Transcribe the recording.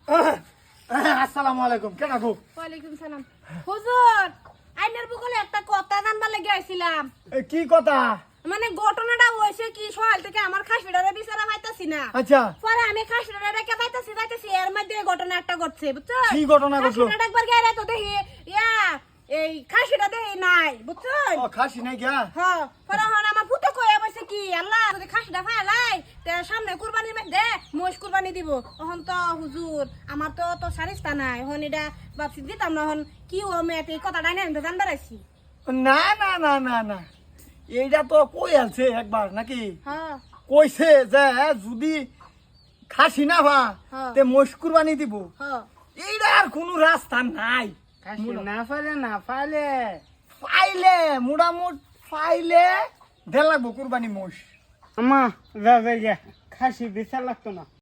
আসসালামু আলাইকুম। কেন গো? ওয়ালাইকুম সালাম। হুজুর, আইনের বগলে একটা কথা জানবার লাগি আইছিলাম। কি কথা? মানে ঘটনাটা হইছে কি, সকাল থেকে আমার খাসিটারে বিচারা পাইতাছি না। আচ্ছা, পরে আমি খাসিটারে রেখে পাইতাছি এর মধ্যে ঘটনা একটা ঘটছে, বুঝছো? কি ঘটনা ঘটলো? খাসিটারে একবার গেলে তো দেখি এই খাসিটা দেখি নাই, বুঝছো? খাসি নাই গা? হ্যাঁ, পরে হন আমার পুতো কইয়া বসে কি, আল্লাহ যদি খাসিটা ফালাই তে সামনে কুরবানির মধ্যে মোষ কুরবানি দিব। তখন তো হুজুর আমার তো সারিস্তা নাই, হন এটা ভাবছি দিতাম না। হন কি ও মেয়েতে এই কথাটা না জানবার আছি। না না না না না, এইটা তো কই আছে একবার নাকি? হ্যাঁ কইছে যে যদি খাসি না ভা হ্যাঁ তে মোষ কুরবানি দিব। হ্যাঁ। এইটা আর কোনো রাস্তা নাই। খাসি না পাইলে পাইলে মোটামুট পাইলে 1.5 লাখ কুরবানি মোষ। আমা যা খাসি বিচার লাগতো না।